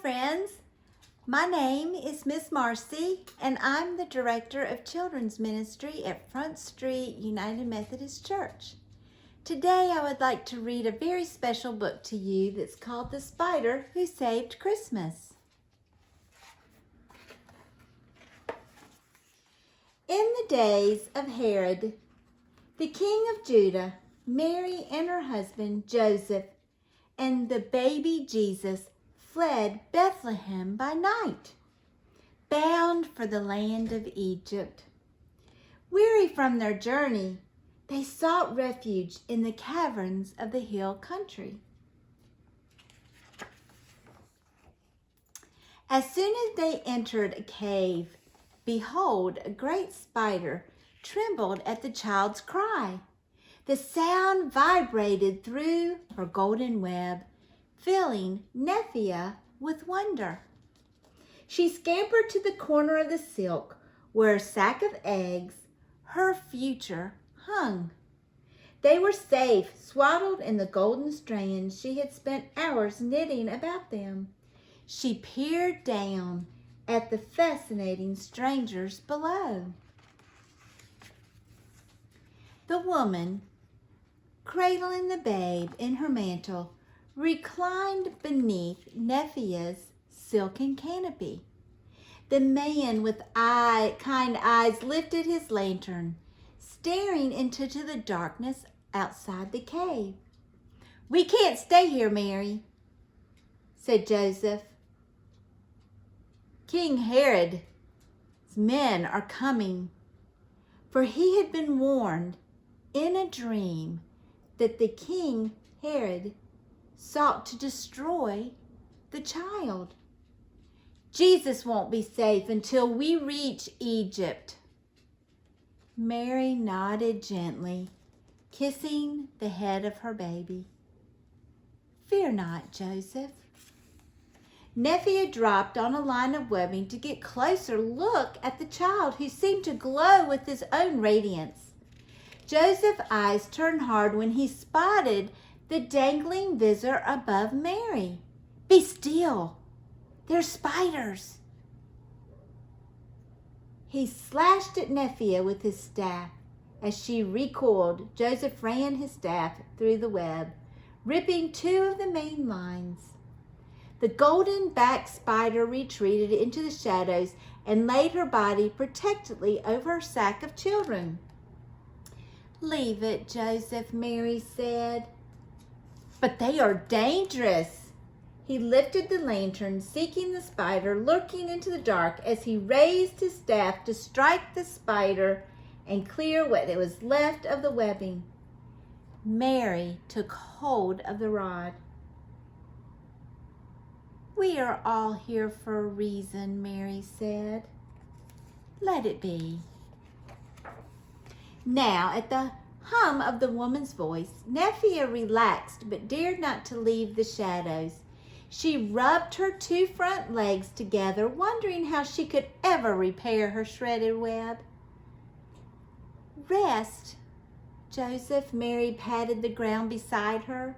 friends. My name is Miss Marcy, and I'm the Director of Children's Ministry at Front Street United Methodist Church. Today I would like to read a very special book to you that's called The Spider Who Saved Christmas. In the days of Herod, the king of Judah, Mary and her husband Joseph and the baby Jesus fled Bethlehem by night, bound for the land of Egypt. Weary from their journey, they sought refuge in the caverns of the hill country. As soon as they entered a cave, behold, a great spider trembled at the child's cry. The sound vibrated through her golden web, filling Nephila with wonder. She scampered to the corner of the silk where a sack of eggs, her future, hung. They were safe, swaddled in the golden strands she had spent hours knitting about them. She peered down at the fascinating strangers below. The woman, cradling the babe in her mantle, reclined beneath Nephila's silken canopy. The man with kind eyes lifted his lantern, staring into the darkness outside the cave. "We can't stay here, Mary," said Joseph. "King Herod's men are coming," for he had been warned in a dream that the King Herod sought to destroy the child. "Jesus won't be safe until we reach Egypt." Mary nodded gently, kissing the head of her baby. "Fear not, Joseph." Nephila dropped on a line of webbing to get closer look at the child, who seemed to glow with his own radiance. Joseph's eyes turned hard when he spotted the dangling visor above Mary. "Be still! They're spiders!" He slashed at Nephila with his staff. As she recoiled, Joseph ran his staff through the web, ripping two of the main lines. The golden-backed spider retreated into the shadows and laid her body protectedly over her sack of children. "Leave it, Joseph," Mary said. "But they are dangerous." He lifted the lantern, seeking the spider, lurking into the dark as he raised his staff to strike the spider and clear what was left of the webbing. Mary took hold of the rod. "We are all here for a reason," Mary said. "Let it be." Now, at the hum of the woman's voice, Nephila relaxed but dared not to leave the shadows. She rubbed her two front legs together, wondering how she could ever repair her shredded web. "Rest, Joseph." Mary patted the ground beside her.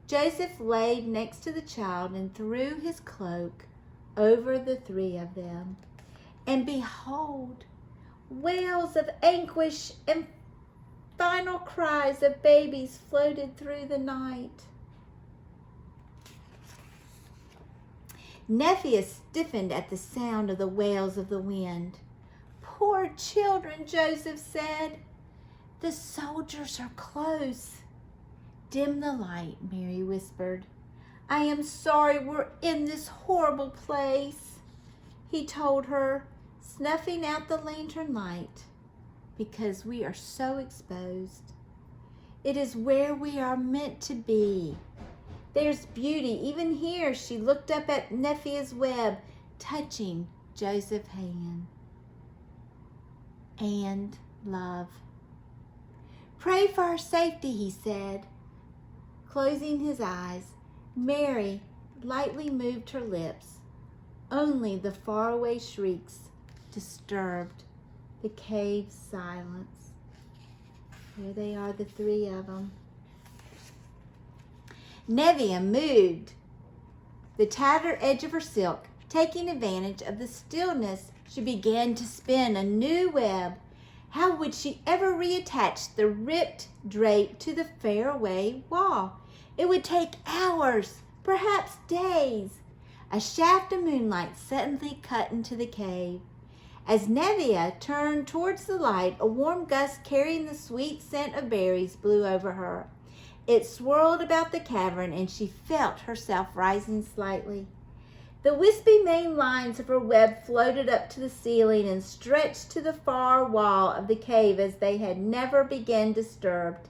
Joseph laid next to the child and threw his cloak over the three of them. And behold, wails of anguish and final cries of babies floated through the night. Nephila stiffened at the sound of the wails of the wind. "Poor children," Joseph said. "The soldiers are close." "Dim the light," Mary whispered. "I am sorry we're in this horrible place," he told her, snuffing out the lantern light, "because we are so exposed. It is where we are meant to be. There's beauty even here." She looked up at Nephila's web, touching Joseph's hand. "And love. Pray for our safety," he said. Closing his eyes, Mary lightly moved her lips. Only the faraway shrieks disturbed the cave's silence. Here they are, the three of them. Nephila moved the tattered edge of her silk. Taking advantage of the stillness, she began to spin a new web. How would she ever reattach the ripped drape to the faraway wall? It would take hours, perhaps days. A shaft of moonlight suddenly cut into the cave. As Nephila turned towards the light, a warm gust carrying the sweet scent of berries blew over her. It swirled about the cavern, and she felt herself rising slightly. The wispy main lines of her web floated up to the ceiling and stretched to the far wall of the cave as they had never been disturbed.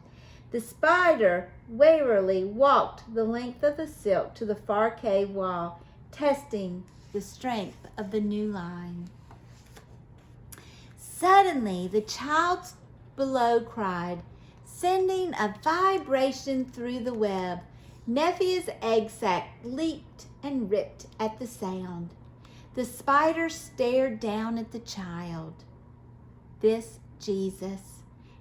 The spider warily walked the length of the silk to the far cave wall, testing the strength of the new line. Suddenly, the child below cried, sending a vibration through the web. Nephila's egg sac leaped and ripped at the sound. The spider stared down at the child. This Jesus.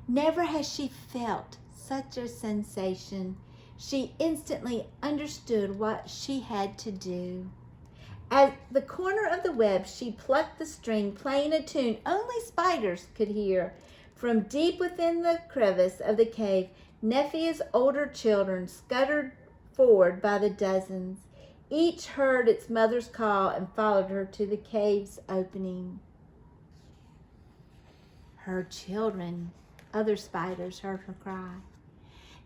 Never has she felt such a sensation. She instantly understood what she had to do. At the corner of the web, she plucked the string, playing a tune only spiders could hear. From deep within the crevice of the cave, Nephila's older children scuttered forward by the dozens. Each heard its mother's call and followed her to the cave's opening. Her children, other spiders, heard her cry.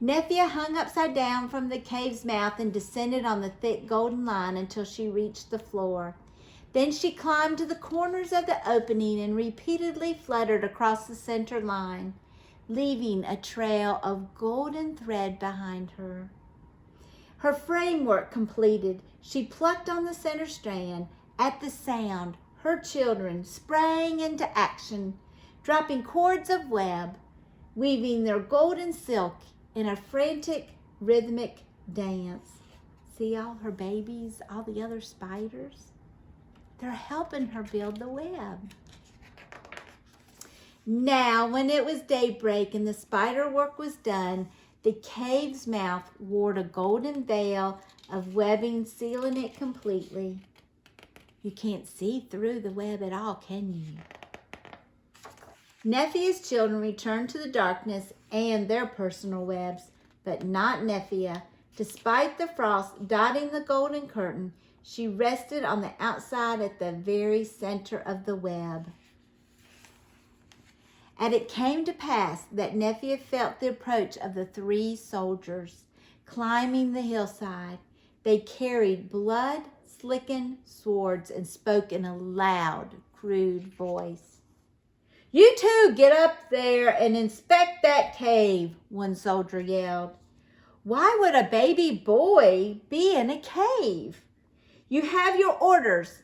Nephila hung upside down from the cave's mouth and descended on the thick golden line until she reached the floor. Then she climbed to the corners of the opening and repeatedly fluttered across the center line, leaving a trail of golden thread behind her. Her framework completed, she plucked on the center strand. At the sound, her children sprang into action, dropping cords of web, weaving their golden silk in a frantic, rhythmic dance. See all her babies, all the other spiders? They're helping her build the web. Now, when it was daybreak and the spider work was done, the cave's mouth wore a golden veil of webbing, sealing it completely. You can't see through the web at all, can you? Nephila's children returned to the darkness and their personal webs, but not Nephila. Despite the frost dotting the golden curtain, she rested on the outside at the very center of the web. And it came to pass that Nephila felt the approach of the 3 soldiers climbing the hillside. They carried blood-slickened swords and spoke in a loud, crude voice. "You two get up there and inspect that cave," one soldier yelled. "Why would a baby boy be in a cave? You have your orders.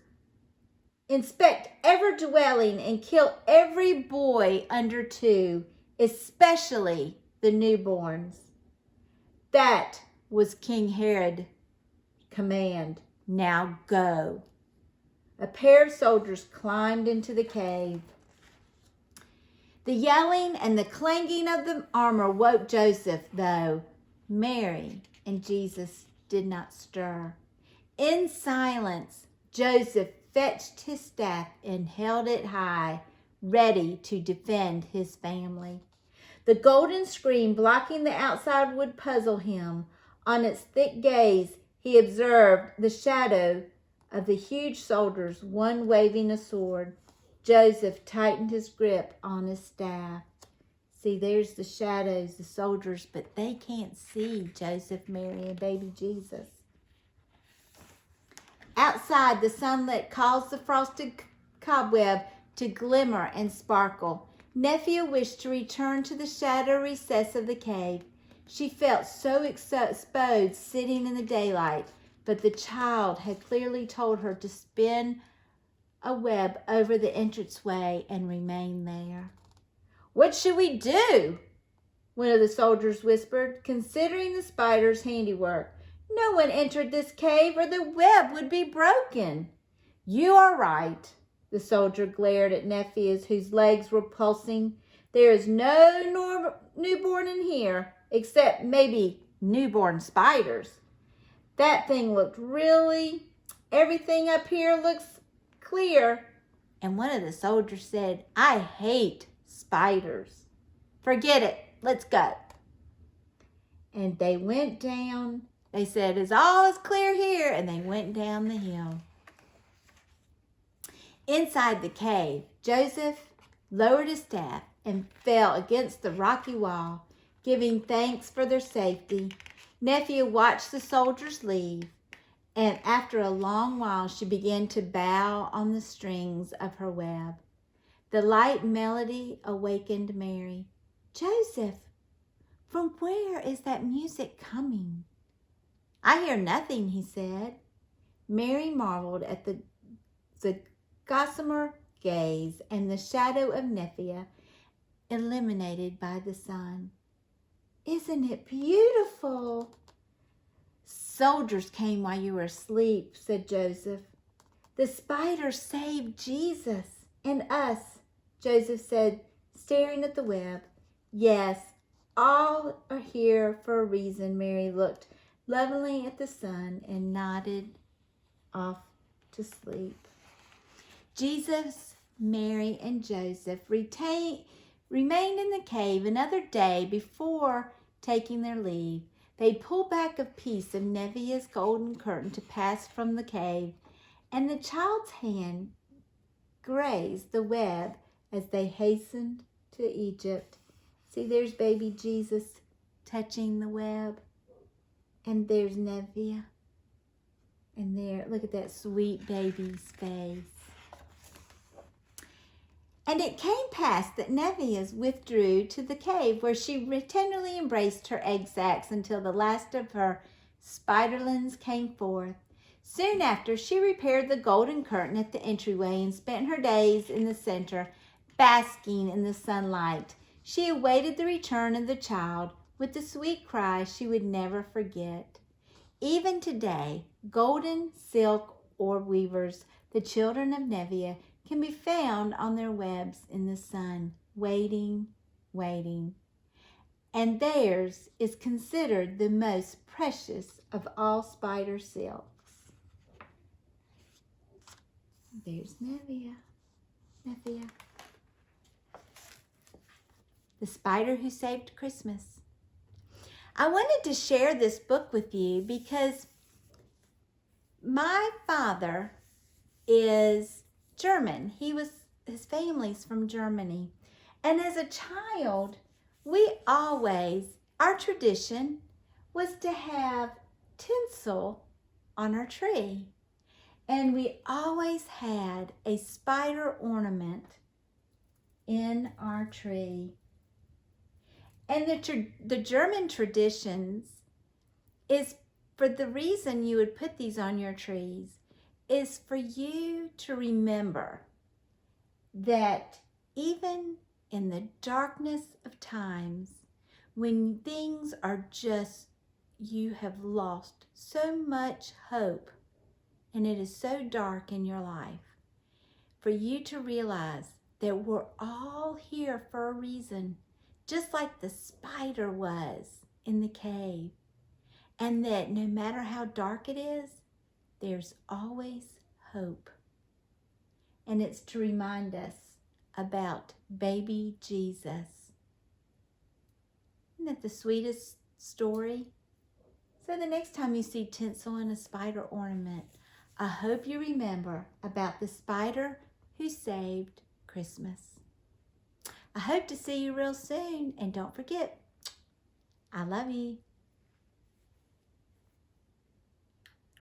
Inspect every dwelling and kill every boy under 2, especially the newborns." That was King Herod's command. "Now go." A pair of soldiers climbed into the cave. The yelling and the clanging of the armor woke Joseph, though Mary and Jesus did not stir. In silence, Joseph fetched his staff and held it high, ready to defend his family. The golden screen blocking the outside would puzzle him. On its thick gaze, he observed the shadow of the huge soldiers, one waving a sword. Joseph tightened his grip on his staff. See, there's the shadows, the soldiers, but they can't see Joseph, Mary, and baby Jesus. Outside, the sunlight caused the frosted cobweb to glimmer and sparkle. Nephila wished to return to the shadow recess of the cave. She felt so exposed sitting in the daylight, but the child had clearly told her to spin a web over the entranceway and remain there. "What should we do?" one of the soldiers whispered. "Considering the spider's handiwork, no one entered this cave or the web would be broken." "You are right." The soldier glared at Nephila, whose legs were pulsing. "There is no newborn in here, except maybe newborn spiders." That thing looked everything up here looks clear. And one of the soldiers said, I hate spiders. Forget it. Let's go. And they went down. They said, it's all is clear here. And they went down the hill. Inside the cave, Joseph lowered his staff and fell against the rocky wall, giving thanks for their safety. Nephila watched the soldiers leave, and after a long while she began to bow on the strings of her web. The light melody awakened Mary. Joseph, from where is that music coming? I hear nothing, he said. Mary marveled at the gossamer gaze and the shadow of Nephila illuminated by the sun. Isn't it beautiful? Soldiers came while you were asleep, said Joseph. The spider saved Jesus and us, Joseph said, staring at the web. Yes, all are here for a reason. Mary looked lovingly at the sun and nodded off to sleep. Jesus, Mary, and Joseph remained in the cave another day before taking their leave. They pulled back a piece of Nephila's golden curtain to pass from the cave, and the child's hand grazed the web as they hastened to Egypt. See, there's baby Jesus touching the web, and there's Nephila. And there, look at that sweet baby's face. And it came past that Nephila withdrew to the cave, where she tenderly embraced her egg sacs until the last of her spiderlings came forth. Soon after, she repaired the golden curtain at the entryway and spent her days in the center, basking in the sunlight. She awaited the return of the child with the sweet cry she would never forget. Even today, golden silk orb weavers, the children of Nephila, can be found on their webs in the sun, waiting. And theirs is considered the most precious of all spider silks. There's Nephila. The spider who saved Christmas. I wanted to share this book with you because my father is German. His family's from Germany. And as a child, our tradition was to have tinsel on our tree. And we always had a spider ornament in our tree. And the German traditions is, for the reason you would put these on your trees, is for you to remember that even in the darkness of times, when things are just, you have lost so much hope and it is so dark in your life, for you to realize that we're all here for a reason, just like the spider was in the cave, and that no matter how dark it is, there's always hope. And it's to remind us about baby Jesus. Isn't that the sweetest story? So the next time you see tinsel in a spider ornament, I hope you remember about the spider who saved Christmas. I hope to see you real soon, and don't forget, I love you.